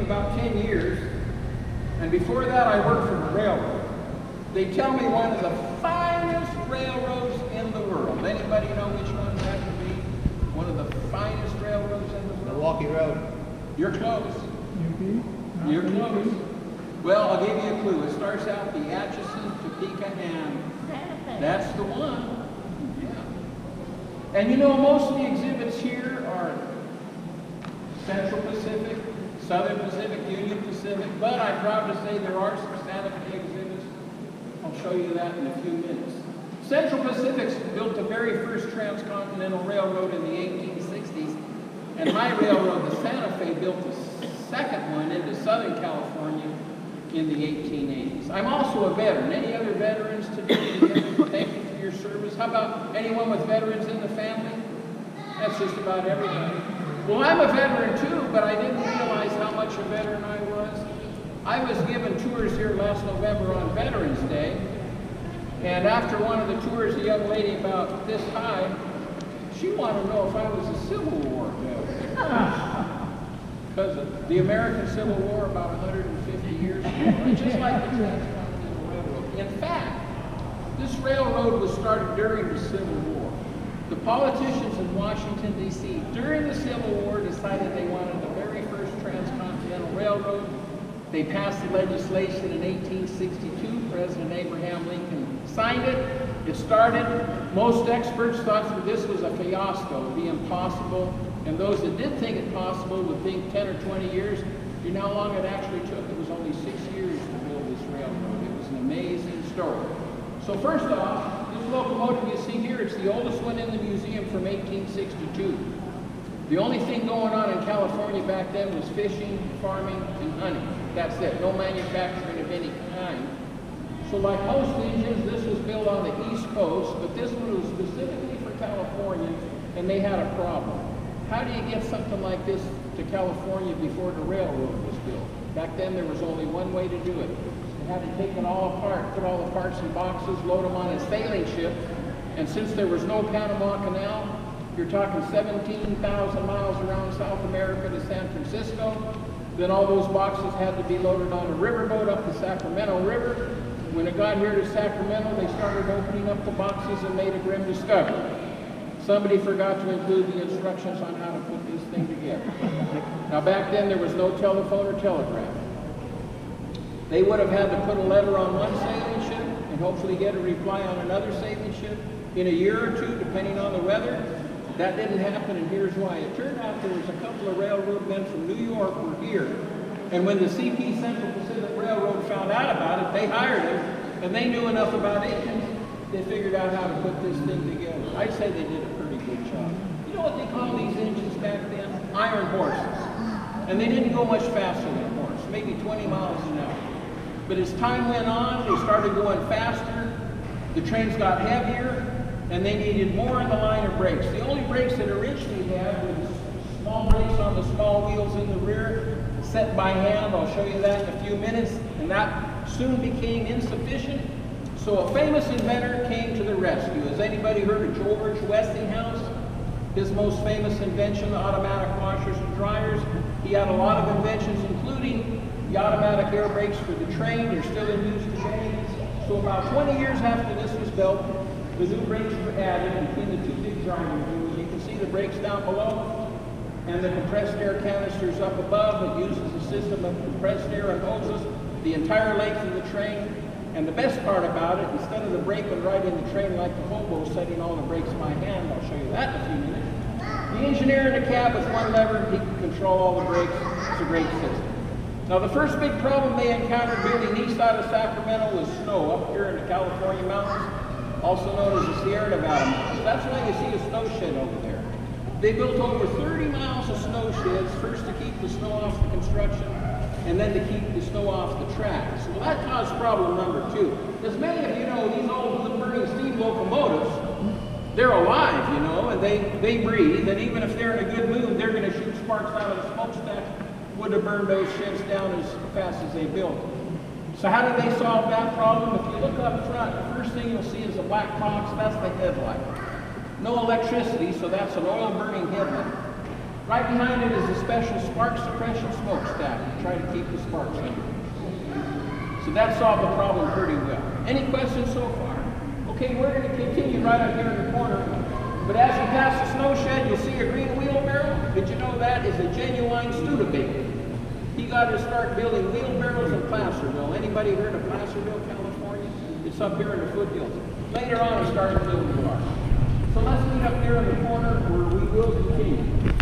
about 10 years, and before that I worked for the railroad. They tell me one of the finest railroads in the world. Anybody know which one that would be? One of the finest railroads in the world? Milwaukee Road. You're close. UP? You're close. Well, I'll give you a clue. It starts out the Atchison, Topeka, and that's the one. Yeah. And you know, most of the exhibits here are Central Pacific, Southern Pacific, Union Pacific, but I'm proud to say there are some Santa Fe exhibits. I'll show you that in a few minutes. Central Pacific built the very first transcontinental railroad in the 1860s, and my railroad, the Santa Fe, built the second one into Southern California in the 1880s. I'm also a veteran. Any other veterans today? Thank you for your service. How about anyone with veterans in the family? That's just about everybody. Well, I'm a veteran too, but I didn't realize how much a veteran I was. I was given tours here last November on Veterans Day, and after one of the tours, a young lady about this high, she wanted to know if I was a Civil War veteran. Because the American Civil War about 150 years ago, just like the Transcontinental Railroad. In fact, this railroad was started during the Civil War. The politicians in Washington, D.C., during the Civil War decided they wanted the very first transcontinental railroad. They passed the legislation in 1862. President Abraham Lincoln signed it. It started. Most experts thought that this was a fiasco, it would be impossible. And those that did think it possible would think 10 or 20 years. You know how long it actually took? It was only 6 years to build this railroad. It was an amazing story. So first off, this locomotive you see here, it's the oldest one in the museum from 1862. The only thing going on in California back then was fishing, farming, and hunting. That's it. No manufacturing of any kind. So like most engines, this was built on the East Coast, but this one was specifically for California, and they had a problem. How do you get something like this to California before the railroad was built? Back then there was only one way to do it. You had to take it all apart, put all the parts in boxes, load them on a sailing ship, and since there was no Panama Canal, you're talking 17,000 miles around South America to San Francisco. Then all those boxes had to be loaded on a riverboat up the Sacramento River. When it got here to Sacramento, they started opening up the boxes and made a grim discovery. Somebody forgot to include the instructions on how to put this thing together. Now back then there was no telephone or telegraph. They would have had to put a letter on one sailing ship and hopefully get a reply on another sailing ship in a year or two, depending on the weather. That didn't happen, and here's why. It turned out there was a couple of railroad men from New York were here, and when the CP Central Pacific Railroad found out about it, they hired them, and they knew enough about engines, they figured out how to put this thing together. I'd say they did a pretty good job. You know what they called these engines back then? Iron horses. And they didn't go much faster than a horse, maybe 20 miles an hour. But as time went on, they started going faster, the trains got heavier, and they needed more in the line of brakes. The only brakes that originally had was small brakes on the small wheels in the rear, set by hand. I'll show you that in a few minutes, and that soon became insufficient. So a famous inventor came to the rescue. Has anybody heard of George Westinghouse? His most famous invention, automatic washers and dryers. He had a lot of inventions, including the automatic air brakes for the train. They're still in use today. So about 20 years after this was built, the new brakes were added between the two big driving wheels. You can see the brakes down below and the compressed air canisters up above. It uses a system of compressed air and hoses the entire length of the train. And the best part about it, instead of the brakeman riding the train like the hobo setting all the brakes by hand, I'll show you that in a few minutes. The engineer in the cab with one lever, he can control all the brakes. It's a great system. Now the first big problem they encountered building east out of Sacramento was snow up here in the California mountains, also known as the Sierra Nevada mountains. That's why you see a snow shed over there. They built over 30 miles of snow sheds, first to keep the snow off the construction, and then to keep the snow off the tracks. Well, that caused problem number 2. As many of you know, these old wood-burning steam locomotives, they're alive, you know, and they breathe, and even if they're in a good mood, they're going to shoot sparks out of the smokestack. Would have burned those sheds down as fast as they built them. So how did they solve that problem? If you look up front, the first thing you'll see is a black box. That's the headlight. No electricity, so that's an oil-burning headlight. Right behind it is a special spark suppression smokestack. try to keep the sparks under. So that solved the problem pretty well. Any questions so far? Okay, we're going to continue right up here in the corner. But as you pass the snow shed, you'll see a green wheelbarrow. Did you know that is a genuine Studebaker? He got to start building wheelbarrows in Placerville. Anybody heard of Placerville, California? It's up here in the foothills. Later on, he started building cars. So let's meet up there in the corner where we will continue.